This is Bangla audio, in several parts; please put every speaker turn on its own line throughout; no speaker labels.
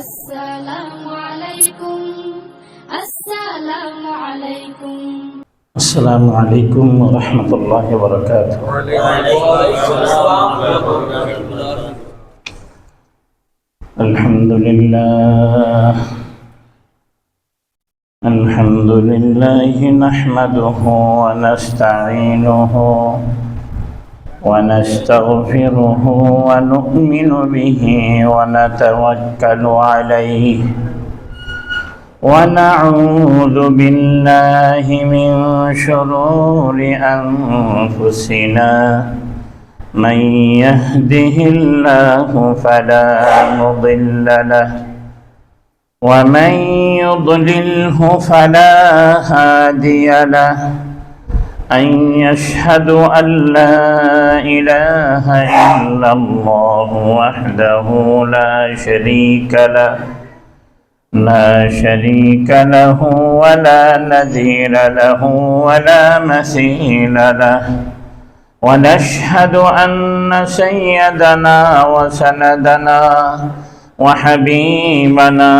السلام عليكم السلام عليكم
السلام عليكم ورحمة الله وبركاته. الحمد لله نحمده ونستعينه ونستغفره ونؤمن به ونتوكل عليه ونعوذ بالله من شرور أنفسنا من يهده الله فلا مضل له ومن يضلله فلا هادي له أن يشهد أن لا إله إلا الله وحده لا شريك له ولا نذير له ولا مثيل له ونشهد أن سيدنا وسندنا وحبيبنا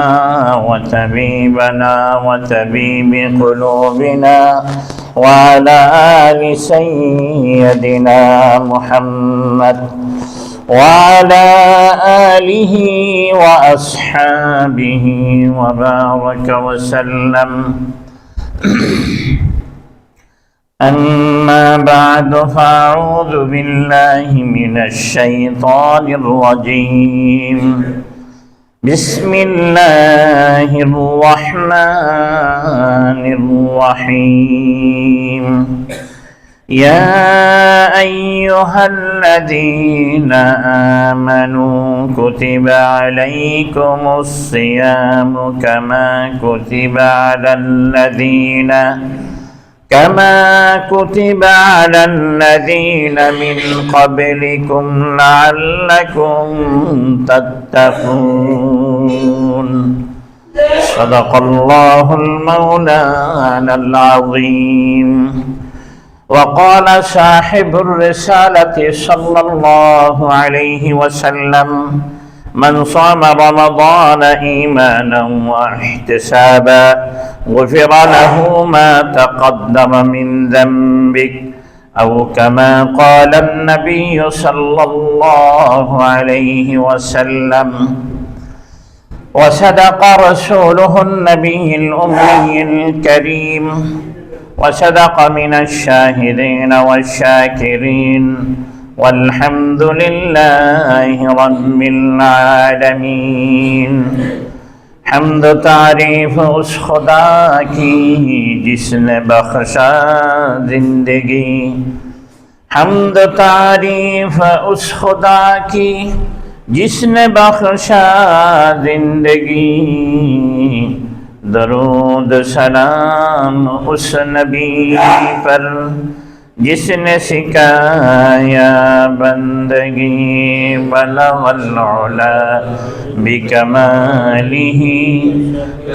وطبيب قلوبنا وعلى آل سيدنا محمد وعلى آله وأصحابه وبارك وسلم أما بعد فأعوذ بالله من الشيطان الرجيم بسم الله الرحمن الرحيم يا أيها الذين آمنوا كتب عليكم الصيام كما كتب على الذين من قبلكم لعلكم تتقون صدق الله المولانا العظيم وقال صاحب الرسالة صلى الله عليه وسلم من صام رمضان إيمانا واحتسابا غفر له ما تقدم من ذنبه أو كما قال النبي صلى الله عليه وسلم وصدق رسوله النبي الأمي الكريم وصدق من الشاهدين والشاكرين والحمد لله رب العالمین حمد و تعریف اس خدا کی جس نے بخشا زندگی حمد و تعریف اس خدا کی جس نے بخشا زندگی درود سلام اس نبی پر جس نے سکھایا بندگی بلغ العلا بکمالہ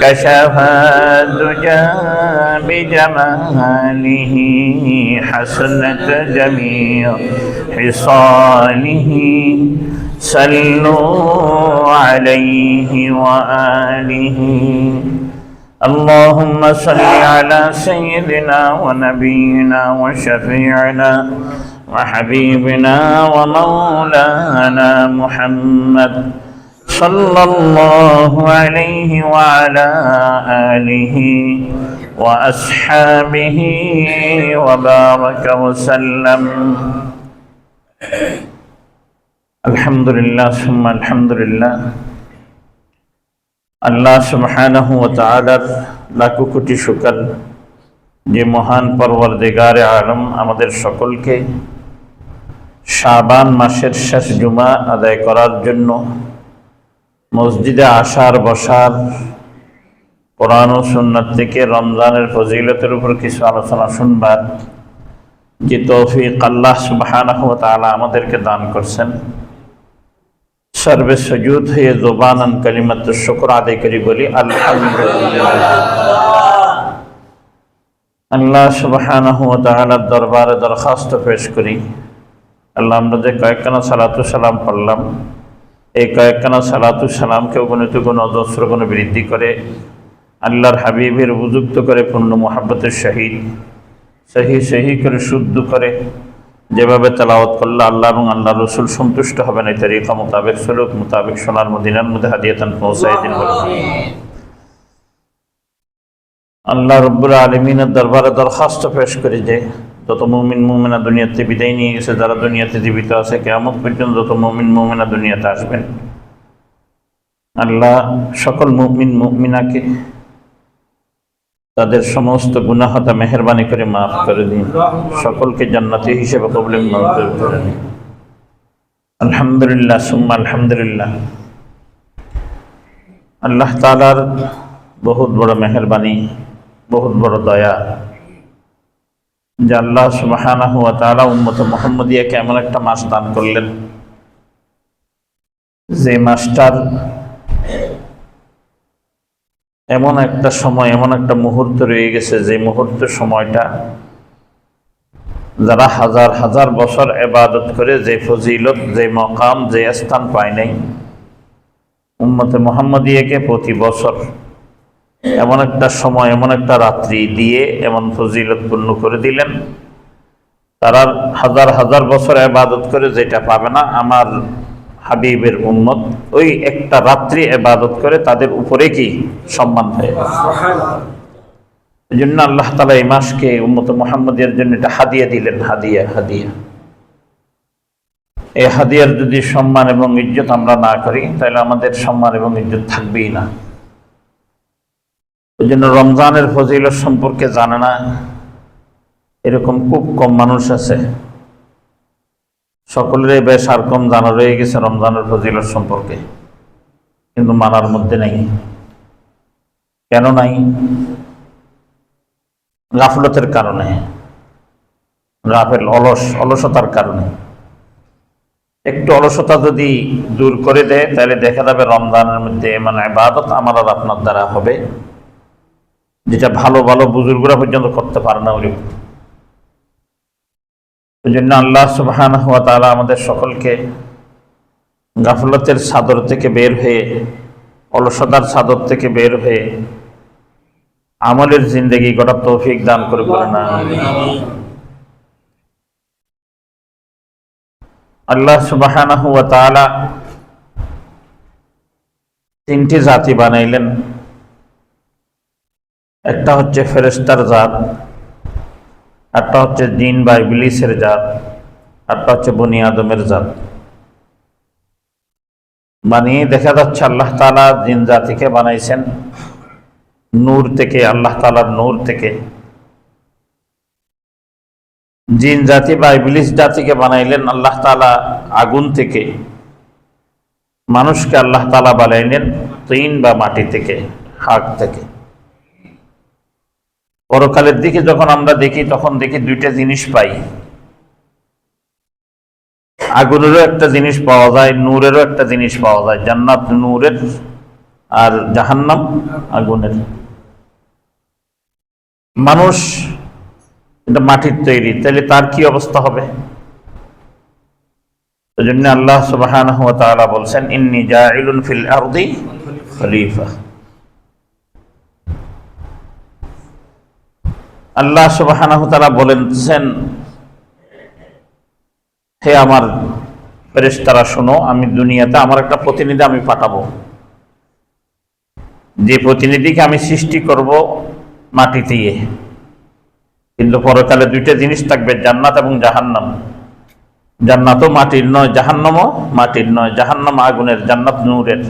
کشف الدجى بجمالہ حسنت جمیع خصالہ صلوا علیہ وآلہ اللهم صل على سيدنا ونبينا وشفيعنا وحبيبنا ومولانا محمد صلى الله عليه وعلى آله وأصحابه وبارك وسلم الحمد لله ثم الحمد لله আল্লাহ সুবহানাহু ওয়া তাআলার লাখো কোটি শুকর যে মহান পরওয়ারদিগারে আলম আমাদের সকলকে শাবান মাসের শেষ জুমা আদায় করার জন্য মসজিদে আসার বসার কোরআন ও সুন্নাত থেকে রমজানের ফজিলতের উপর কিছু আলোচনা শুনবার যে তৌফিক আল্লাহ সুবহানাহু ওয়া তাআলা আমাদেরকে দান করছেন सर्वे सजूद है ज़ुबानन कलिमत शुक्र आदे करी बोली अल्हम्दुलिल्लाह। अल्लाह सुब्हानाहु व तआला दरबारे दरखास्त पेश करी अल्लाह আমরা যে কয়েকখানা সালাতু সালাম পড়লাম এই কয়েকখানা সালাতু সালামকে অগণিত গুণ অজস্র গুণ বৃদ্ধি করে আল্লাহর হাবিবের উপযুক্ত করে পূর্ণ মোহাব্বতের সহিত সহি করে শুদ্ধ করে যেভাবে তেলাওয়াত করলে আল্লাহ এবং আল্লাহ রসুল সন্তুষ্ট হবেন এই তরিকা মোতাবেক সলুক মোতাবেক সোনার মদিনার মধ্যে হাদিয়াতান পৌঁছায় দিন বলে আল্লাহ রব্বুল আলমিনের দরবারে দরখাস্ত পেশ করে যে যত মুমিন মুমিনা দুনিয়াতে বিদায় নিয়ে গেছে, যারা দুনিয়াতে জীবিত আছে কিয়ামত পর্যন্ত যত মুমিন মুমিনা দুনিয়াতে আসবেন, আল্লাহ সকল মুমিন মুমিনাকে তাদের সমস্ত গুনাহতা মেহেরবানি করে মাফ করে দিন, সকলকে জান্নাতি হিসেবে কবুল মঞ্জুর করে দিন। আলহামদুলিল্লাহ সুম্মা আলহামদুলিল্লাহ। আল্লাহ তাআলার বহুত বড় মেহেরবানি, বহুত বড় দয়া যে আল্লাহ সুবহানাহু ওয়া তাআলা উম্মতে মুহাম্মদিয়াকে এমন একটা মাস দান করলেন যে মাসটার এমন একটা সময়, এমন একটা মুহূর্ত রয়ে গেছে যে মুহূর্তের সময়টা যারা হাজার হাজার বছর ইবাদত করে যে ফজিলত, যে মকাম, যে স্থান পায় নাই, উম্মতে মুহাম্মদিয়াকে প্রতি বছর এমন একটা সময়, এমন একটা রাত্রি দিয়ে এমন ফজিলত পূর্ণ করে দিলেন, তারা হাজার হাজার বছর ইবাদত করে যেটা পাবে না, আমার হাবিবের উম্মত ওই একটা রাত্রি ইবাদত করে তাদের উপরে কি সম্মান হয়। এই জন্য আল্লাহ তাআলা এই মাসকে উম্মতে মুহাম্মদিয়ার জন্য এটা হাদিয়া দিলেন, হাদিয়া। এই হাদিয়ার যদি সম্মান এবং ইজ্জত আমরা না করি তাহলে আমাদের সম্মান এবং ইজ্জত থাকবেই না। ওই জন্য রমজানের ফজিলত সম্পর্কে জানে না এরকম খুব কম মানুষ আছে। সকলের বেশ আর কম জানা রয়ে গেছে রমজানের ফজিলত সম্পর্কে, কিন্তু মানার মধ্যে নেই। কেন নাই? গাফলতের কারণে, অলসতার কারণে। একটু অলসতা যদি দূর করে দেয় তাহলে দেখা যাবে রমজানের মধ্যে মানে ইবাদত আমার আর আপনার দ্বারা হবে, যেটা ভালো ভালো বুজুর্গরা পর্যন্ত করতে পারে না। ওই জন্য আল্লাহ সুবহানাহু ওয়া তাআলা আমাদের সকলকে গাফলতের চাদর থেকে বের হয়ে, অলসতার চাদর থেকে বের হয়ে আমলের জিন্দেগি গড়ার তৌফিক দান করে বলেন আমিন। আল্লাহ সুবহানাহু ওয়া তাআলা তিনটি জাতি বানাইলেন। একটা হচ্ছে ফেরেশতার জাত, একটা হচ্ছে জিন বা ইবলিসের জাত, একটা হচ্ছে বনি আদমের জাত। বানিয়ে দেখা যাচ্ছে আল্লাহ তাআলা জিন জাতিকে বানাইছেন নূর থেকে, আল্লাহ তাআলার নূর থেকে। জিন জাতি বা ইবলিস জাতিকে বানাইলেন আল্লাহ তাআলা আগুন থেকে। মানুষকে আল্লাহ তাআলা বানাইলেন তিন বা মাটি থেকে, হাক থেকে। পরকালের দিকে যখন আমরা দেখি তখন দেখি দুইটা জিনিস পাই, আগুনেরও একটা জিনিস পাওয়া যায়, নূরেরও একটা জিনিস পাওয়া যায়। জান্নাত নূরের আর জাহান্নাম আগুনের। মানুষ এটা মাটির তৈরি, তাহলে তার কি অবস্থা হবে? এজন্য আল্লাহ সুবহানাহু ওয়া তাআলা বলছেন ইন্নী জাইলুন ফিল আরদি খলিফা। আল্লাহ সুবহানাহু ওয়া তাআলা বলেছেন, হে আমার ফেরেশতারা শোনো, আমি দুনিয়াতে আমার একটা প্রতিনিধি আমি পাঠাবো, যে প্রতিনিধিকে আমি সৃষ্টি করব মাটি দিয়ে। কিন্তু পরকালে দুইটা জিনিস থাকবে, জান্নাত এবং জাহান্নাম। জান্নাতও মাটির নয়, জাহান্নামও মাটির নয়। জাহান্নাম আগুনের, জান্নাত নূরের।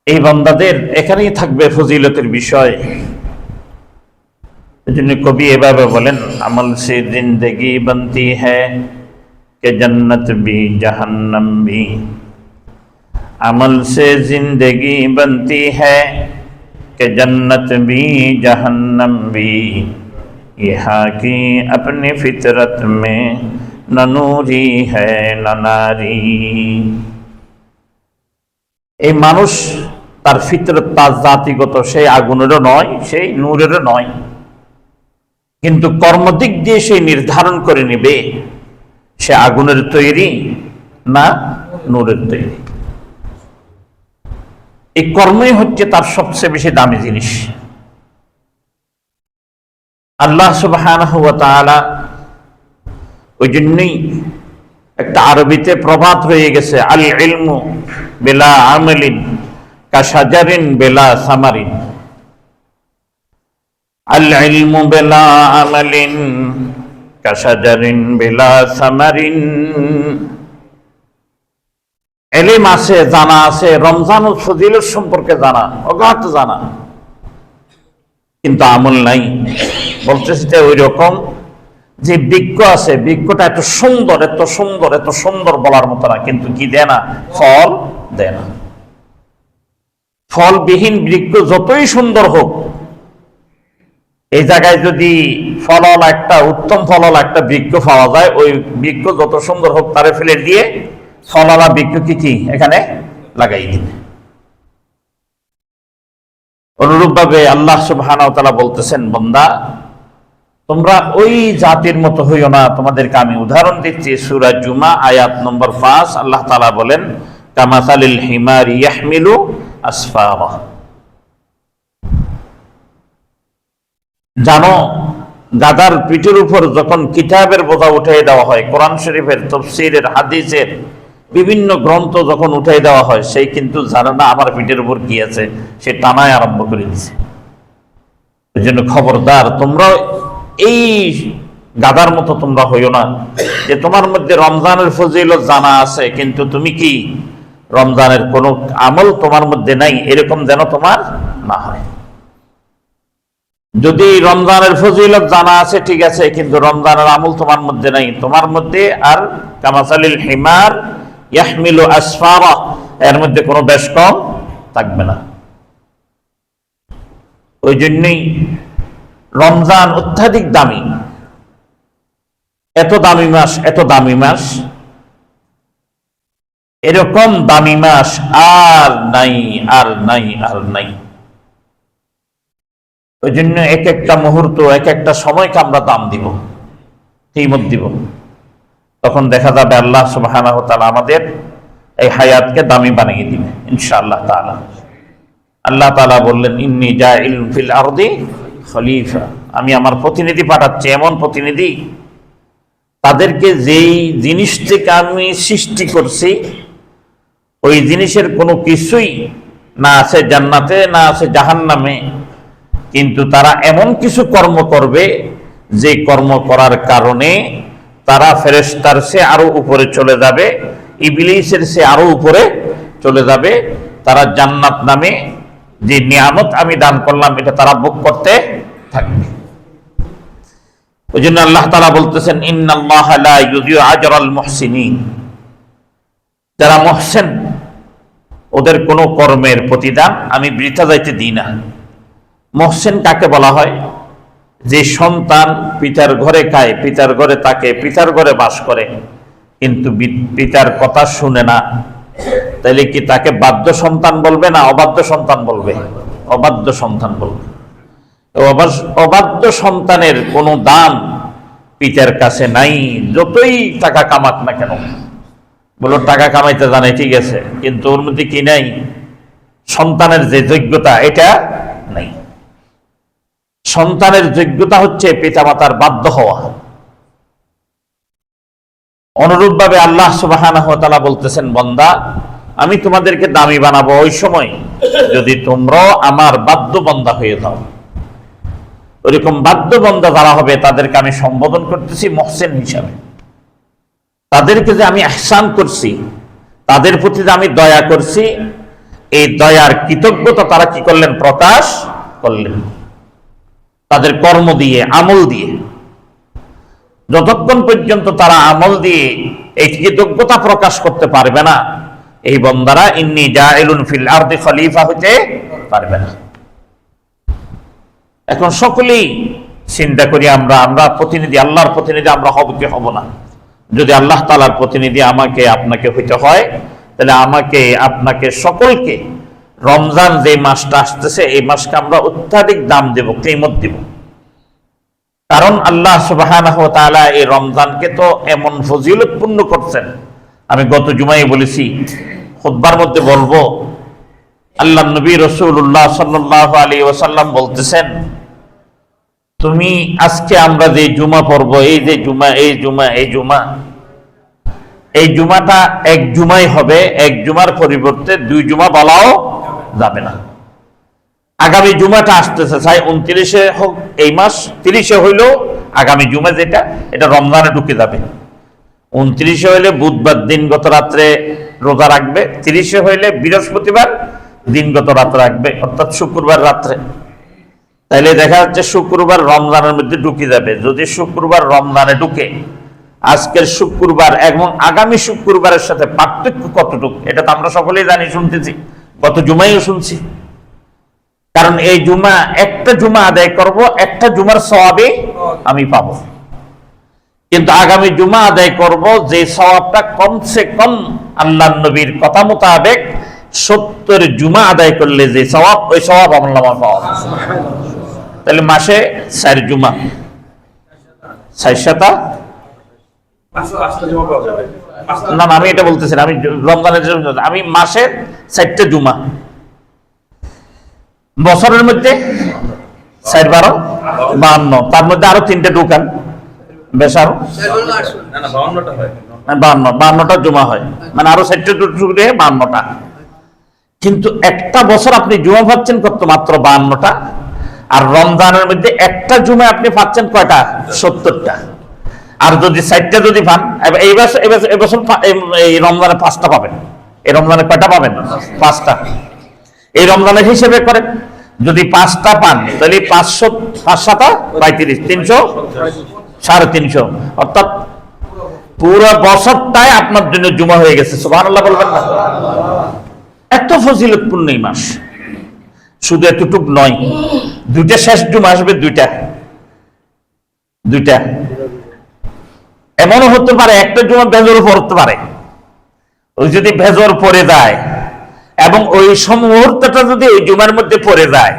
এই বান্দাদের এখানেই থাকবে ফজিলতের বিষয়। এজন্য কবি এভাবে বলেন, আমল সে জিন্দেগি বনতি হ্যায় কে জন্নত ভি জাহান্নাম ভি, আমল সে জিন্দেগি বনতি হ্যায় কে জন্নত ভি জাহান্নাম ভি, यहाँ की अपनी फितरत में न नूरी है न नारी। এই মানুষ তার ফিতরত, তার জাতিগত সেই আগুনেরও নয়, সেই নূরেরও নয়, কিন্তু কর্মদিক দিয়ে সে নির্ধারণ করে নেবে সে আগুনের তৈরি না নূরের তৈরি। এই কর্মই হচ্ছে তার সবচেয়ে বেশি দামি জিনিস। আল্লাহ সুবহানাহু ওয়া তাআলা ওই জন্যই একটা আরবিতে প্রবাদ হয়ে গেছে, আল ইলমু বিলা আমালিন কাশাজারিন বিলা সামারিন। আল ইলমু বিলা আমালিন কাশাজারিন বিলা সামারিন। ইলম আছে, জানা আছে, রমজানুল ফজিলত সম্পর্কে জানা, অগাধ জানা, কিন্তু আমল নাই। বলতেছি যে ওই রকম যে বৃক্ষ আছে, বৃক্ষটা এত সুন্দর, এত সুন্দর, এত সুন্দর বলার মতো না, কিন্তু কি দেয় না? ফল দেয় না। ফলবিহীন বৃক্ষ যতই সুন্দর হোক, এই জায়গায় যদি ফলওয়ালা একটা, উত্তম ফলওয়ালা একটা বৃক্ষ পাওয়া যায়, ওই বৃক্ষ যত সুন্দর হোক তারে ফেলে দিয়ে ফলওয়ালা বৃক্ষ কি এখানে লাগাই দিবে। অনুরূপ ভাবে আল্লাহ সুবহানাহু ওয়া তাআলা বলতেছেন, বান্দা তোমরা ওই জাতির মতো হইও না। তোমাদেরকে আমি উদাহরণ দিচ্ছি, সূরা জুমা আয়াত নম্বর 5, আল্লাহ তাআলা বলেন, কামাসালিল হিমারি ইয়াহমিলু আসফারা। জানো, গাধার পিঠের উপর যখন কিতাবের বোঝা উঠিয়ে দেওয়া হয়, কোরআন শরীফের, তাফসীরের, হাদিসের বিভিন্ন গ্রন্থ যখন উঠাই দেওয়া হয়, সেই কিন্তু জানে না আমার পিঠের উপর কি আছে, সে টানায় আরম্ভ করে দিচ্ছে। এই জন্য খবরদার, তোমরা এই গাধার মতো তোমরা হইও না, যে তোমার মধ্যে রমজানের ফজিলত জানা আছে, কিন্তু তুমি কি রমজানের কোনো আমল তোমার মধ্যে নাই, এরকম যেন তোমার না হয়। যদি রমজানের ফজিলত জানা আছে ঠিক আছে, কিন্তু রমজানের আমল তোমার মধ্যে নাই, তোমার মধ্যে আর কামাসালিল হিমার ইয়াহমিলু আসফারা, এর মধ্যে কোনো বেশ কম থাকবে না। ওই জন্যই রমজান অত্যাধিক দামি। এত দামি মাস, এত দামি মাস, এরকম দামি মাস আর নাই, আর নাই, আর নাই। ওই জন্য এক একটা মুহূর্ত, এক একটা সময়কে আমরা দাম দিব, কিমত দিব। তখন দেখা যাবে আল্লাহ সুবহানাহু ওয়া তাআলা আমাদের এই হায়াতকে দামি বানিয়ে দিবে ইনশাআল্লাহ তাআলা। আল্লাহ তাআলা বললেন, ইন্নী জাইলুন ফিল আরদি খলিফা। আমি আমার প্রতিনিধি পাঠাচ্ছি, এমন প্রতিনিধি তাদেরকে যেই জিনিস থেকে আমি সৃষ্টি করছি, ওই জিনিসের কোনো কিছুই না আছে জান্নাতে, না আছে জাহান্নামে, কিন্তু তারা এমন কিছু কর্ম করবে যে কর্ম করার কারণে তারা ফেরেশতার চেয়ে আরো উপরে চলে যাবে, ইবলিসের চেয়ে আরো উপরে চলে যাবে। তারা জান্নাত নামে যে নিয়ামত আমি দান করলাম, এটা তারা ভোগ করতে থাকবে। ওই জন্য আল্লাহ তাআলা বলতেছেন, ইন্নাল্লাহা লা ইউযিউ আজরাল মুহসিনিন। যারা মুহসিন, ওদের কোনো কর্মের প্রতিদান আমি বৃথা যাইতে দিই না। মুহসিন কাকে বলা হয়? যে সন্তান পিতার ঘরে খায়, পিতার ঘরে থাকে, পিতার ঘরে বাস করে, কিন্তু পিতার কথা শুনে না, তাইলে কি তাকে বাধ্য সন্তান বলবে না অবাধ্য সন্তান বলবে? অবাধ্য সন্তান বলবে। অবাধ্য সন্তানের কোনো দাম পিতার কাছে নাই, যতই টাকা কামাক না কেন। বলো টাকা কামাইতে জানে ঠিক আছে, কিন্তু ওর মধ্যে কি নাই? সন্তানের যে যোগ্যতা, এটা নাই। সন্তানের যোগ্যতা হচ্ছে পিতামাতার বাধ্য হওয়া। অনুরূপভাবে আল্লাহ সুবহানাহু ওয়া তাআলা বলতেছেন, বান্দা আমি তোমাদেরকে দামি বানাবো ওই সময় যদি তোমরা আমার বাধ্য বান্দা হয়ে যাও। ওইরকম বাধ্য বান্দা যারা হবে তাদেরকে আমি সম্বোধন করতেছি মুহসিন হিসাবে। তাদেরকে যে আমি ইহসান করছি, তাদের প্রতি যে আমি দয়া করছি, এই দয়ার কৃতজ্ঞতা তারা কি করলেন? প্রকাশ করলেন তাদের কর্ম দিয়ে, আমল দিয়ে। যতক্ষণ পর্যন্ত তারা আমল দিয়ে এই কৃতজ্ঞতা প্রকাশ করতে পারবে না, এই বান্দারা ইন্নী জাইলুন ফিল আরদি খলিফা হতে পারবে না। এখন সকলেই চিন্তা করি, আমরা প্রতিনিধি, আল্লাহর প্রতিনিধি আমরা হব কি হব না? যদি আল্লাহ তাআলার প্রতিনিধি আমাকে আপনাকে হইতে হয়, তাহলে আমাকে আপনাকে সকলকে রমজান যে মাসটা আসতেছে, এই মাসকে আমরা অত্যাধিক দাম দেব, কিমত দেব। কারণ আল্লাহ সুবহানাহু ওয়া তাআলা এই রমজানকে তো এমন ফজিলতপূর্ণ করছেন, আমি গত জুমায় বলেছি, খুতবার মধ্যে বলবো, আল্লাহ নবী রাসূলুল্লাহ সাল্লাল্লাহু আলাইহি ওয়াসাল্লাম বলতেছেন, তুমি আজকে আমরা যে জুমা পড়ব, এই জুমাটা এক জুমাই হবে, এক জুমার পরিবর্তে 2 জুমা বলাও যাবে না। আগামী জুমাটা আসতেছে, চাই 29-এ হোক এই মাস, 30-এ হইলেও আগামী জুমা যেটা, এটা রমজানে ঢুকে যাবে। 29-এ হইলে বুধবার দিনগত রাত্রে রোজা রাখবে, 30-এ হইলে বৃহস্পতিবার দিনগত রাত রাখবে, অর্থাৎ শুক্রবার রাত্রে। তাইলে দেখা যাচ্ছে শুক্রবার রমজানের মধ্যে ঢুকে যাবে। যদি শুক্রবার রমজানে ঢুকে, আজকের শুক্রবার এবং আগামী শুক্রবারের সাথে পার্থক্য কতটুকু, এটা তো আমরা সকলেই জানি, শুনতেছি, গত জুমাইও শুনছি। কারণ এই জুমা, একটা জুমা আদায় করব, একটা জুমার সওয়াবে আমি পাবো। কিন্তু আগামী জুমা আদায় করব, যে সওয়াবটা কমসে কম আল্লাহর নবীর কথা মোতাবেক 70 জুমা আদায় করলে যে সওয়াব, ওই সওয়াব আমার নামে পাওয়া যায়। তাহলে মাসে 4 জুমা, 4 না, আমি এটা বলতেছি না, আমি রমজানের জন্য, আমি মাসের 4টা জুমা, বছরের মধ্যে 4 12 52, তার মধ্যে আরো 3টে দোকান, বেশ আরো 52টা জুমা হয়, মানে আরো 4টে টুকরে 52টা। কিন্তু একটা বছর আপনি জুমা পাচ্ছেন কত? মাত্র 52টা। আর রমজানের মধ্যে একটা জুমা আপনি পাচ্ছেন কয়টা? 70টা। আর যদি 4টা যদি পান, এবছর এই রমজানে 5টা পাবেন। এই রমজানে কয়টা পাবেন? 5টা। এই রমজানের হিসেবে করেন, যদি 5টা পান তাহলে 500 5 7 35, 300 350, অর্থাৎ পুরো বছরটাই আপনার জন্য জুমা হয়ে গেছে। সুবহানাল্লাহ বলবেন না? এত ফজিলতপূর্ণ এই মাস। শুধু এতটুক নয়, 2টা শেষ জুমা আসবে, 2টা এমনও হতে পারে একটা জুমা ভেজর পড়তে পারে। ওই যদি ভেজর পড়ে যায় এবং ওই মুহূর্তটা যদি ওই জুমার মধ্যে পড়ে যায়,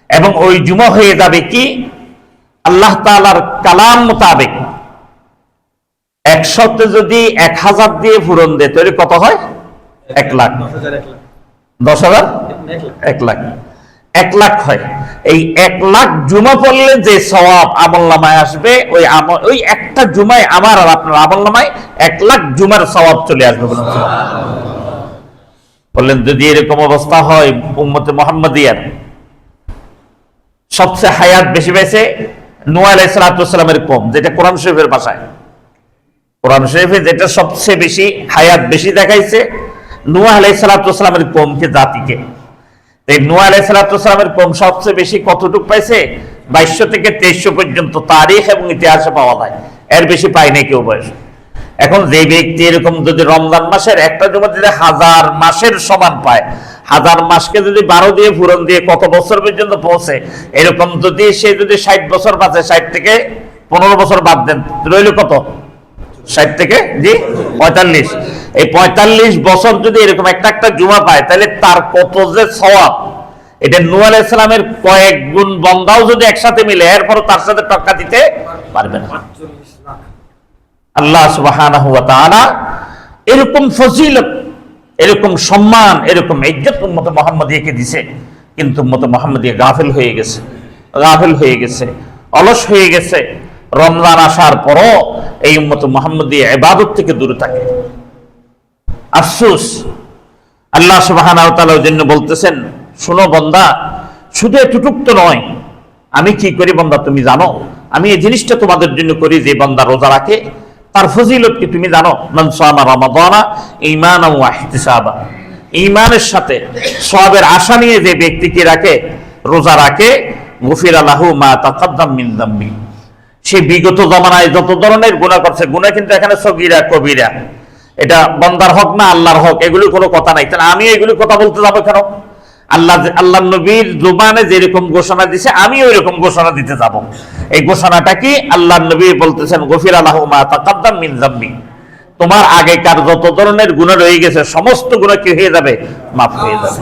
এবং ওই জুমা হয়ে যাবে কি আল্লাহ তাআলার কালাম মোতাবেক 100 যদি 1000 দিয়ে পূরণ দেয়, তাহলে কত হয়? 1 লাখ। 10,000 1 লাখ, 1 লাখ হয়। এই 1 লাখ জুমা পড়লে যে সওয়াব আমলনামায় আসবে, ওই একটা জুমায় আমার আর আপনার আমলনামায় 1 লাখ জুমার সওয়াব চলে আসবে। বললেন, যদি এরকম অবস্থা হয়, উম্মতে মুহাম্মাদিয়ার সবচেয়ে হায়াত বেশি পেয়েছে নূহ আলাইহিস সালামের কওম, যেটা কোরআন শরীফের ভাষায়, কোরআন শরীফে যেটা সবচেয়ে বেশি হায়াত বেশি দেখাইছে নূহ আলাইহিস সালামের কওমকে, জাতিকে। এই নূহ আলাইহিস সালামের কওম সবচেয়ে বেশি কতটুকু পাইছে? 2200 থেকে 2300 পর্যন্ত তারিখ এবং ইতিহাসে পাওয়া যায়, এর বেশি পায় নাই কেউ বয়স। এখন যে ব্যক্তি এরকম যদি রমজান মাসের একটা জুমা যদি 1000 মাসের সমান পায়, 1000 মাসকে যদি 12 দিয়ে পূরণ দিয়ে কত বছর পর্যন্ত পৌঁছে, এরকম যদি সে যদি 60 বছর বাঁচে, 60 থেকে 15 বছর বাদ দেন, রইল কত? 60 থেকে 45। এই 45 বছর যদি এরকম একটা জুমা পায়, তাহলে তার কত যে সওয়াব! এটা নূহ আলাইহিস সালামের কয়েক গুণ বান্দাও যদি একসাথে মিলে, এরপরও তার সাথে টক্কা দিতে পারবে না। আল্লাহ সুবহানাহু ওয়া তাআলা এরকম ফজিলত, এরকম সম্মান, এরকম ইজ্জত উম্মতে মুহাম্মাদিয়াকে দিয়েছে। কিন্তু উম্মতে মুহাম্মাদিয়া গাফিল হয়ে গেছে, অলস হয়ে গেছে। রমজান আসার পরও এই উম্মতে মুহাম্মাদিয়া ইবাদত থেকে দূরে থাকে। আফসোস, আল্লাহ সুবহানাহু ওয়া তাআলা ওই জন্য বলতেছেন, শোনো বান্দা, শুধু এতটুক তো নয়, আমি কি করি বান্দা তুমি জানো? আমি এই জিনিসটা তোমাদের জন্য করি, যে বান্দা রোজা রাখে তার ফজিলত কি তুমি জানো? মান সামা রমাদানা ঈমানান ওয়া ইহতিসাবা, ঈমানের সাথে সওয়াবের আশা নিয়ে যে ব্যক্তি কি রাখে, রোজা রাখে, গুফিরা লাহু মা তাকাদ্দাম মিন যামবি, সে বিগত জমানায় যত ধরনের গুনাহ করছে, গুনাহ কিন্তু এখানে সগীরা কবিরা, এটা বান্দার হক না আল্লাহর হক, এগুলো কোনো কথা নাই। তাহলে আমি এগুলো কথা বলতে যাবো কেন? আল্লাহ নবীর জুবানে যেরকম ঘোষণা দিছে, আমি ওই রকম ঘোষণা দিতে যাব। এই ঘোষণাটা কি? আল্লাহ নবী বলতেছেন, গফিরা লাহু মা তাকাদ্দাম মিন যামবি, তোমার আগেকার যত ধরনের গুনাহ রয়ে গেছে, সমস্ত গুনাহ কি হয়ে যাবে? মাফ হয়ে যাবে।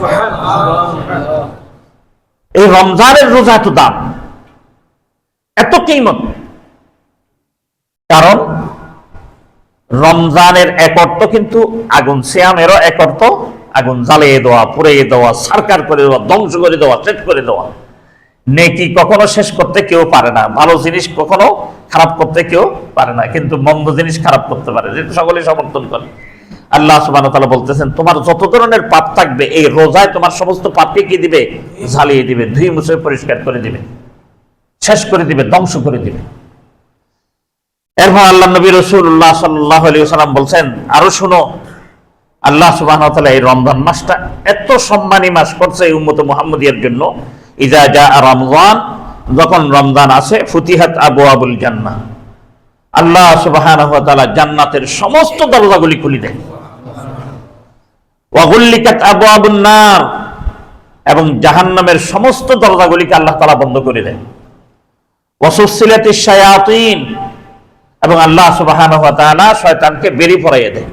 এই রমজানের রোজা এত দাম, এত কিমত, কারণ রমজানের এক অর্থ কিন্তু আগুন, সিয়ামেরও এক অর্থ আগুন, জ্বালিয়ে দেওয়া, পুড়িয়ে দেওয়া, সারকার করে দেওয়া, ধ্বংস করে দেওয়া, শেষ করে দেওয়া। নেকি কখনো শেষ করতে কেউ পারে না, ভালো জিনিস কখনো খারাপ করতে কেউ পারে না, কিন্তু মন্দ জিনিস খারাপ করতে পারে, যেটা সকলেই সমর্থন করে। আল্লাহ সুবহানাহু ওয়া তাআলা বলতেছেন, তোমার যত ধরনের পাপ থাকবে এই রোজায় তোমার সমস্ত পাপকে কি দিবে? ঝালিয়ে দিবে, ধুই মুছে পরিষ্কার করে দিবে, শেষ করে দিবে, ধ্বংস করে দিবে। এরপর আল্লাহ নবী রাসূলুল্লাহ সাল্লাল্লাহু আলাইহি ওয়াসাল্লাম বলছেন, আরো শুনো, আল্লাহ সুবহানাহু ওয়া তাআলা এই রমজান মাসটা এত সম্মানী মাস করছে এই উম্মত মুহাম্মদিয়ার জন্য। ইজা জাআ রমজান, যখন রমজান আসে, ফুতিহাত আবওয়াবুল জান্নাহ, আল্লাহ সুবহানাহু ওয়া তাআলা জান্নাতের সমস্ত দরজাগুলি খুলে দেন। ওয়া গুল্লিকাত আবওয়াবুন নার, এবং জাহান্নামের সমস্ত দরজাগুলিকে আল্লাহ তাআলা বন্ধ করে দেন। ওয়া সুসিলাতিশ শায়াতিন, এবং আল্লাহ সুবহানাহু ওয়া তাআলা শয়তানকে বেরি পড়াইয়া দেন।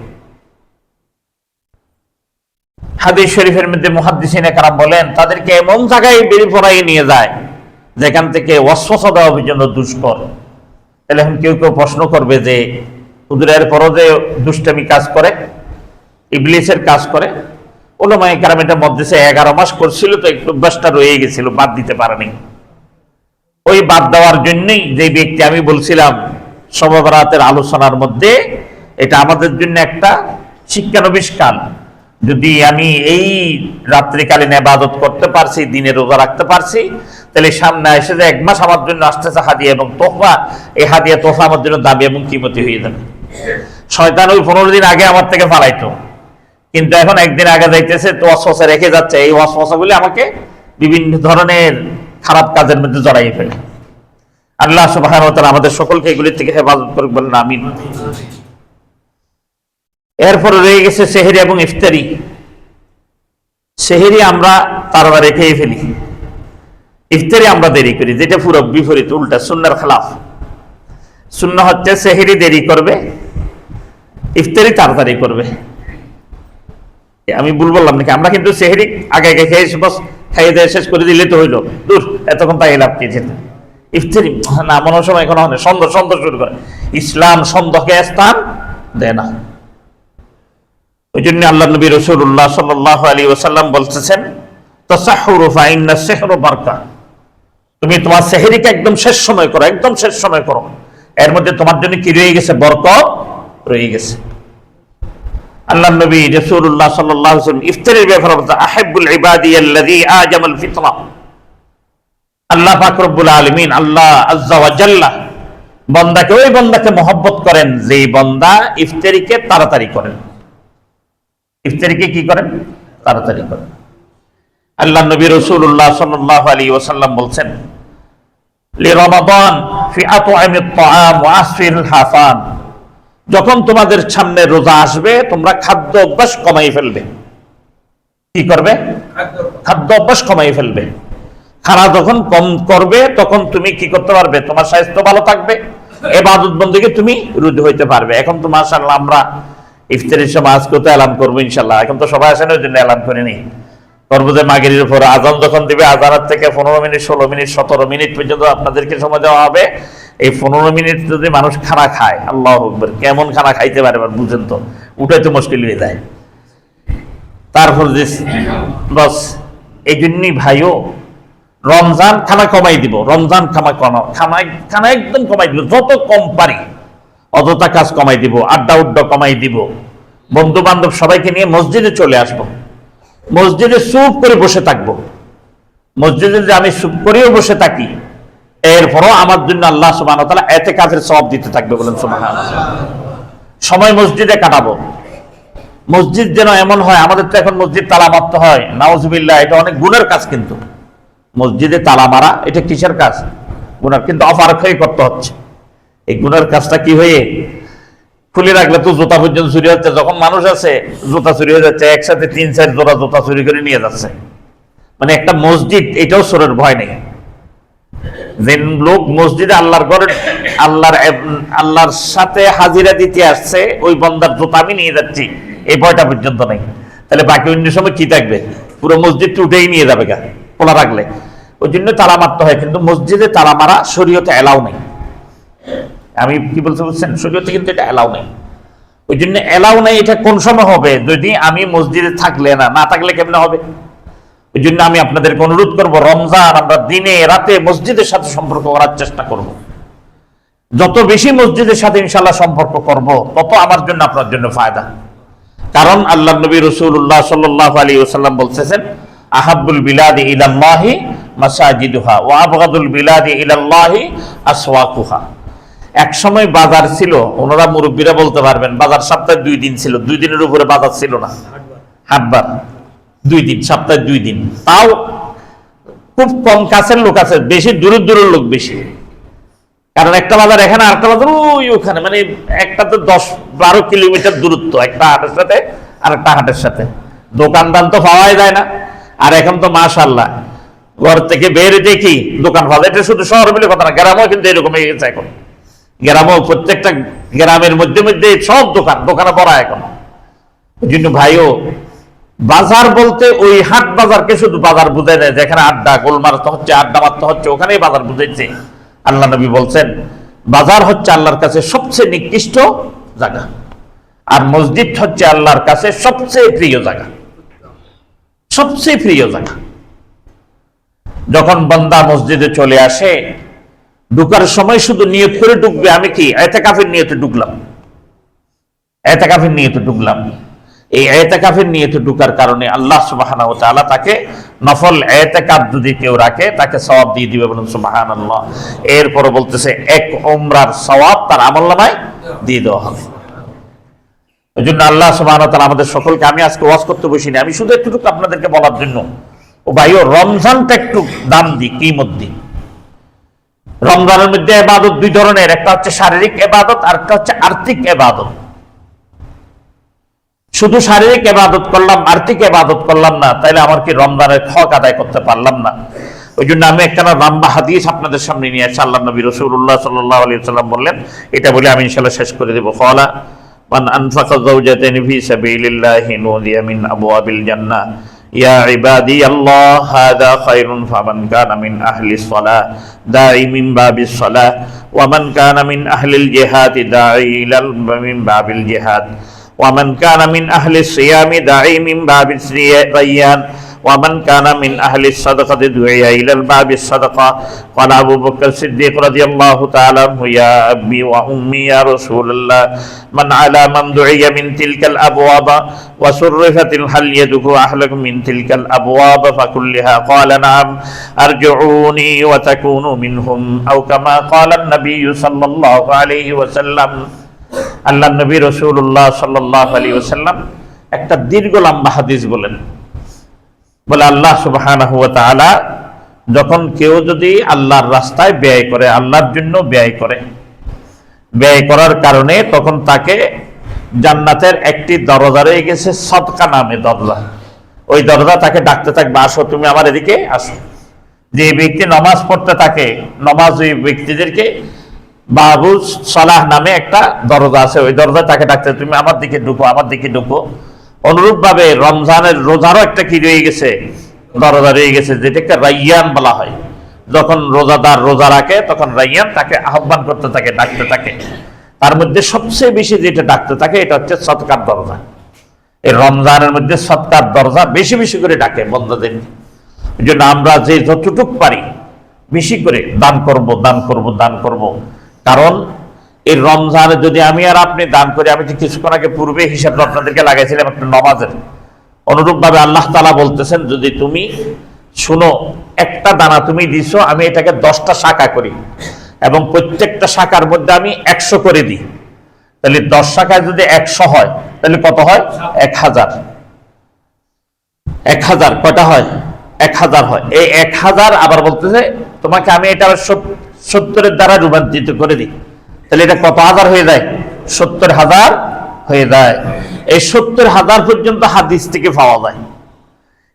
হাদিস শরীফের মধ্যে মুহাদ্দিসিনে কেরাম বলেন, তাদেরকে এমন জায়গায় বেরি পড়াইয়ে নিয়ে যায় যেখান থেকে ওয়াসওয়াসা দেওয়া পর্যন্ত দুষ্কর। তাহলে এখন কেউ কেউ প্রশ্ন করবে যে হুজুরের পরও যে দুষ্টামি কাজ করে, ইবলিসের কাজ করে, উলামায়ে কেরাম এটা মধ্যে 11 মাস করছিল, তো একটু অভ্যাসটা রয়ে গেছিল, বাদ দিতে পারেনি। ওই বাদ দেওয়ার জন্যই যে ব্যক্তি আমি বলছিলাম শবে বরাতের আলোচনার মধ্যে, এটা আমাদের জন্য একটা শিক্ষানবিশ কাল। যদি আমি এই রাত্রিকালীন ইবাদত করতে পারছি, দিনে রোজা রাখতে পারছি, তাহলে সামনে এসে যে 1 মাস আমার জন্য আসতেছে হাদিয়া এবং তোহফা, এই হাদিয়া তোহফা আমার জন্য দাবি এবং কিমতি হয়ে যাবে। শয়তান ওই 15 দিন আগে আমার থেকে পালাইতো, কিন্তু এখন একদিন আগে যাইতেছে, তো ওয়াসওয়াসা রেখে যাচ্ছে। এই ওয়াসওয়াসাগুলি আমাকে বিভিন্ন ধরনের খারাপ কাজের মধ্যে জড়াইয়ে ফেলে। আল্লাহ সুবহানাহু ওয়া তাআলা আমাদের সকলকে এগুলি থেকে হেফাজত করুক, বলেন আমিন। এরপর রয়ে গেছে সেহরি এবং ইফতারি। সেহরি আমরা তাড়াতাড়ি খেয়ে ফেলি, ইফতারি আমরা দেরি করি, যেটা পুরো বিপরীত, উল্টা, সুন্নাহর খেলাফ। সুন্নাহ হচ্ছে সেহরি দেরি করবে, ইফতারি তাড়াতাড়ি করবে। আমি ভুল বললাম নাকি? আমরা কিন্তু সেহরি আগে আগে খেয়ে খাইয়ে দিয়ে শেষ করে দিলে তো হইলো, দূর এতক্ষণ তাই লাভ কি যেত। ইফতারি না, মনে সময় এখন সন্দেহ শুরু করে। ইসলাম সন্দেহকে স্থান দেয় না। ওই জন্য আল্লাহ নবী রাসূলুল্লাহ সাল্লাল্লাহু আলাইহি ওয়াসাল্লাম বলতেছেন, তাসাহহুরু ফাইন্না সিহরু বারকা, তুমি তোমার সেহরিকে একদম শেষ সময় করো, একদম শেষ সময় করো, এর মধ্যে তোমার জন্য কি রয়ে গেছে? বরকত রয়ে গেছে। আল্লাহ নবী রাসূলুল্লাহ সাল্লাল্লাহু আলাইহি ওয়াসাল্লাম ইফতারের ব্যাপারে বলতে, আহাব্বুল ইবাদি আল্লাযী আজামাল ফিতরা, আল্লাহ পাক রব্বুল আলামিন, আল্লাহ আযজা ওয়া জাল্লা বান্দাকে, ওই বান্দাকে মহব্বত করেন যে বান্দা ইফতারিকে তাড়াতাড়ি করেন। ইফতারিকে কি করেন? তাড়াতাড়ি করেন। আল্লাহ নবী রাসূলুল্লাহ সাল্লাল্লাহু আলাইহি ওয়াসাল্লাম বলছেন, লিরমাদান ফি আত'আমিত তাআম ওয়া আসফিরুল হাসান, যখন তোমাদের সামনে রোজা আসবে তোমরা খাদ্য অভ্যাস কমাই ফেলবে। কি করবে? খাদ্য অভ্যাস কমাই ফেলবে। খানা যখন কম করবে তখন তুমি কি করতে পারবে? তোমার স্বাস্থ্য ভালো থাকবে, ইবাদত বন্দেগী তুমি রুজু হইতে পারবে। এখন তো মাশাআল্লাহ আমরা ইফতারের সময় আজকে তো এলান করবো ইনশাআল্লাহ। এখন তো সবাই আসেন, ওই জন্য এলান করিনি। করবো যে মাগরিবের পর আজান যখন দিবে, আজানের থেকে 15 মিনিট 16 মিনিট 17 মিনিট পর্যন্ত আপনাদেরকে সময় দেওয়া হবে। এই 15 মিনিট যদি মানুষ খানা খায়, আল্লাহু আকবার, কেমন খানা খাইতে পারে এবার বুঝেন তো, উঠাই তো মুশকিল হয়ে যায়। তারপর যে বস, এই জন্যই ভাইও রমজান খানা কমাই দিব, রমজান খানা একদম কমাই দিব, যত কম পারি অযথা কাজ কমাই দিব, আড্ডা উড্ডা কমাই দিব, বন্ধু বান্ধব সবাইকে নিয়ে মসজিদে চলে আসব, মসজিদে চুপ করে বসে থাকবো। মসজিদে যে আমি চুপ করেও বসে থাকি, এরপরও আমার জন্য আল্লাহ সুবহানাহু ওয়া তাআলা ইতিকাফের সওয়াব দিতে থাকবে, বলেন সুবহানাল্লাহ। সময় মসজিদে কাটাবো। মসজিদ যেন এমন হয়, আমাদের তো এখন মসজিদ তালা মারতে হয়, নাউজুবিল্লাহ, এটা অনেক গুনার কাজ। কিন্তু মসজিদে তালা মারা এটা কিসের কাজ? গুনার। কিন্তু অপারক্ষই করতে হচ্ছে। এই গুনার কাজটা কি হয়ে খুলে রাখলে তো জুতা পর্যন্ত চুরি হচ্ছে। যখন মানুষ আছে জুতা চুরি হয়ে যাচ্ছে, একসাথে 3-4 জোড়া জুতা চুরি করে নিয়ে যাচ্ছে। মানে একটা মসজিদ, এটাও চোরের ভয় নেই। যে লোক মসজিদে আল্লাহর ঘরে আল্লাহর সাথে হাজিরা দিতে আসছে, ওই বন্দার জুতা আমি নিয়ে যাচ্ছি, এই ভয়টা পর্যন্ত নেই। তাহলে বাকি অন্য সময় কি থাকবে? পুরো মসজিদ উঠেই নিয়ে যাবে গা খোলা রাখলে। ওই জন্য তালা মারতে হয়। কিন্তু মসজিদে তালা মারা শরীয়তে এলাও নেই। আমি কি বলতে বুঝছেন? শরীয়তে কিন্তু এটা এলাও নেই। ওই জন্য এলাও নাই। এটা কোন সময় হবে? যদি আমি মসজিদে থাকলে, না থাকলে কেমনে হবে? ওই জন্য আমি আপনাদেরকে অনুরোধ করব, রমজান আমরা দিনে রাতে মসজিদের সাথে সম্পর্ক করার চেষ্টা করব। যত বেশি মসজিদের সাথে ইনশাআল্লাহ সম্পর্ক করব, তত আমার জন্য আপনার জন্য ফায়দা। কারণ আল্লাহ নবী রাসূলুল্লাহ সাল্লাল্লাহু আলাইহি ওয়াসাল্লাম বলতেছেন, আহাব্বুল বিলাদি ইলাল্লাহি মাসাজিদুহা ওয়া আবগাদুল বিলাদি ইলাল্লাহি আসওয়াকুহা। এক সময় বাজার ছিল, ওনারা মুরব্বীরা বলতে পারবেন, বাজার সপ্তাহে 2 দিন ছিল। 2 দিনের উপরে বাজার ছিল না, হাটবার 2 দিন, সপ্তাহে 2 দিন। তাও খুব কম কাছের লোক আছে, বেশি দূরের দূরের লোক বেশি। কারণ একটা বাজার এখানে, আরেকটা বাজার ওই ওখানে, মানে একটাতে 10-12 কিলোমিটার দূরত্ব একটা হাটের সাথে আরেকটা হাটের সাথে। দোকানদান তো পাওয়াই যায় না। আর এখন তো মাশাআল্লাহ ঘর থেকে বের দেখি দোকান পাওয়া যায়। এটা শুধু শহর বলে কথা না, গ্রামেও কিন্তু এরকম হয়ে গেছে এখন। গ্রামেও প্রত্যেকটা গ্রামের মধ্যে মধ্যে সব দোকানে পড়া এখন। ওই জন্য ভাইও, বাজার বলতে ওই হাট বাজারকে শুধু বাজার বুঝায় দেয়, যেখানে আড্ডা গোলমার হচ্ছে, আড্ডা মারতে হচ্ছে, ওখানেই বাজার বুঝাইছে। আল্লাহ নবী বলছেন, বাজার হচ্ছে আল্লাহর কাছে সবচেয়ে নিকৃষ্ট জায়গা, আর মসজিদ হচ্ছে আল্লাহর কাছে সবচেয়ে প্রিয় জায়গা, সবচেয়ে প্রিয় জায়গা। যখন বান্দা মসজিদে চলে আসে, ঢুকার সময় শুধু নিয়ত করে ঢুকবে, আমি কি ইতিকাফের নিয়তে ঢুকলাম, ইতিকাফের নিয়তে ঢুকলাম। এই ইতিকাফের নিয়তে ঢুকার কারণে আল্লাহ সুবহানাহু ওয়া তাআলা তাকে নফল ইতিকাফ যদি কেউ রাখে, তাকে সওয়াব দিয়ে দিবে, বলুন সুবহানাল্লাহ। এরপর বলতেছে, এক উমরার সওয়াব তার আমলনামায় দিয়ে দেওয়া হবে। ওই জন্য আল্লাহ সুবহানাহু ওয়া তাআলা আমাদের সকলকে, আমি আজকে ওয়াজ করতে বসিনি, আমি শুধু একটুটুকু আপনাদেরকে বলার জন্য, ও ভাইও রমজানটা একটু দাম দিই, কিমত দিই। রমজানের মধ্যে ইবাদত 2 ধরনের, একটা হচ্ছে শারীরিক ইবাদত, আর একটা হচ্ছে আর্থিক ইবাদত। শুধু শারীরিক ইবাদত করলাম, আর্থিক ইবাদত করলাম না, তাইলে আমার কি রমজানের হক আদায় করতে পারলাম না? ওই জন্য আমি একটা লম্বা হাদিস আপনাদের সামনে নিয়ে আসছি। আল্লাহ নবী রাসূলুল্লাহ সাল্লাল্লাহু আলাইহি ওয়াসাল্লাম বললেন, এটা বলে আমি ইনশাআল্লাহ শেষ করে দেব। ক্বালা মান আনফাকা যাওজাতাইন ফি সাবিলিল্লাহি নুদিয়া মিন আবওয়াবিল জান্নাহ ইয়া ইবাদিয়াল্লাহ হাযা খায়রুন ফামান কানা মিন আহলিস সালাহ দাঈ মিন বাবিস সালাহ ওয়া মান কানা মিন আহলিল জিহাদ দাঈ ইলাল মিন বাবিল জিহাদ ومن كان من أهل الصيام داعي من باب الريان ومن كان من أهل الصدقة دعي إلى الباب الصدقة. قال أبو بكر الصديق رضي الله تعالى عنه يا أبي وأمي يا رسول الله من على من دعي من تلك الأبواب وصرفت هل يدعو أهلكم من تلك الأبواب فكلها؟ قال نعم أرجعوني وتكونوا منهم أو كما قال النبي صلى الله عليه وسلم. আল্লাহ নবী রাসূলুল্লাহ সাল্লাল্লাহু আলাইহি ওয়াসাল্লাম একটা দীর্ঘ লম্বা হাদিস বলেন, বলে আল্লাহ সুবহানাহু ওয়া তাআলা যখন কেউ যদি আল্লাহর রাস্তায় ব্যয় করে, আল্লাহর জন্য ব্যয় করে, ব্যয় করার কারণে তখন তাকে জান্নাতের একটি দরজা রয়ে গেছে, সদকা নামে দরজা। ওই দরজা তাকে ডাকতে থাকবে, আসো তুমি আমার এদিকে আসো। যে ব্যক্তি নামাজ পড়তে থাকে, নামাজ ওই ব্যক্তিদেরকে বাবু সালাহ নামে একটা দরজা আছে, ওই দরজা তাকে ডাকতে, তুমি আমার দিকে ঢুকো, আমার দিকে ঢুকো। অনুরূপ ভাবে রমজানের রোজারও একটা কি রয়ে গেছে, দরজা রয়ে গেছে, যেটাকে রাইয়ান বলা হয়। যখন রোজাদার রোজা রাখে তখন রাইয়ান তাকে আহ্বান করতে থাকে, ডাকতে থাকে। তার মধ্যে সবচেয়ে বেশি যেটা ডাকতে থাকে এটা হচ্ছে সদকার দরজা। এই রমজানের মধ্যে সদকার দরজা বেশি বেশি করে ডাকে বন্দাদের। এই জন্য আমরা যে যতটুক পারি বেশি করে দান করব, দান করব, দান করব। কারণ এই রমজানে যদি আমি আর আপনি দান করি, আমি তো কিছুক্ষণ আগে পূর্বে হিসাব আপনাদেরকে লাগাইছিলাম একটা নামাজের, অনুরূপ ভাবে আল্লাহ তাআলা বলতেছেন, যদি তুমি শুনো একটা দানা তুমি দিছো, আমি এটাকে 10টা শাখা করি এবং প্রত্যেকটা শাখার মধ্যে আমি 100 করে দিই, তাহলে 10 শাখায় যদি 100 হয় তাহলে কত হয়? 1000। 1000 কয়টা হয়? 1000 হয়। এই 1000 আবার বলতেছে তোমাকে আমি এটা 70-এর দ্বারা রূপান্তরিত করে দিই, তাহলে এটা কত হাজার হয়ে যায়? 70,000 হয়ে যায়। এই 70,000 পর্যন্ত হাদিস থেকে পাওয়া যায়,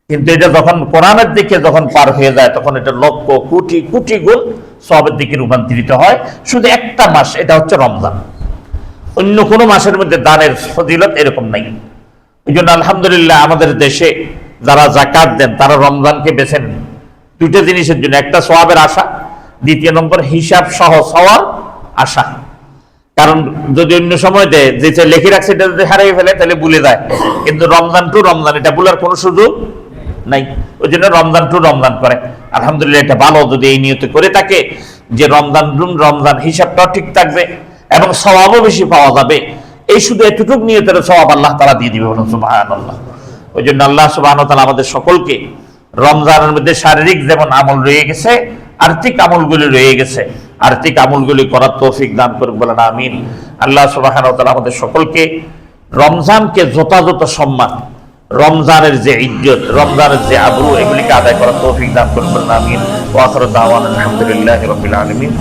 কিন্তু এটা যখন কোরআনের দিকে যখন পার হয়ে যায় তখন এটা লক্ষ কোটি কোটি গুণ সওয়াবের দিকে রূপান্তরিত হয়। শুধু একটা মাস, এটা হচ্ছে রমজান। অন্য কোনো মাসের মধ্যে দানের ফজিলত এরকম নাই। এই জন্য আলহামদুলিল্লাহ আমাদের দেশে যারা যাকাত দেন তারা রমজানকে বেছে নেন 2টা জিনিসের জন্য, একটা সওয়াবের আশা, দ্বিতীয় নম্বর হিসাব সহ সওয়াব আশা। কারণ যদি অন্য সময় দেয় যেটা লিখে রাখছে এটা যদি হারিয়ে ফেলে তাহলে ভুলে যায়, কিন্তু রমজান টু রমজান এটা ভুলার কোনো সুযোগ নাই। ওই জন্য রমজান টু রমজান করে। আলহামদুলিল্লাহ, এটা ভালো যদি এই নিয়তে করে থাকে যে রমজান টু রমজান হিসাবটাও ঠিক থাকবে এবং সওয়াবও বেশি পাওয়া যাবে। এই শুধু এতটুক নিয়তের সওয়াব আল্লাহ তাআলা দিয়ে দিবে, বলুন সুবহানাল্লাহ। ওই জন্য আল্লাহ সুবহানাহু ওয়া তাআলা আমাদের সকলকে রমজানের মধ্যে শারীরিক যেমন আমল রয়ে গেছে, আর্থিক আমলগুলি রয়ে গেছে, আর্থিক আমলগুলি করার তৌফিক দান করুক, বলেন আমিন। আল্লাহ সুবহানাহু ওয়া তাআলা আমাদের সকলকে রমজানকে যথাযথ সম্মান, রমজানের যে ইজ্জত, রমজানের যে আবরু, এগুলিকে আদায় করার তৌফিক দান করুক, বলেন আমিন। ওয়া আখিরু দাওয়ানা আলহামদুলিল্লাহি রাব্বিল আলামিন।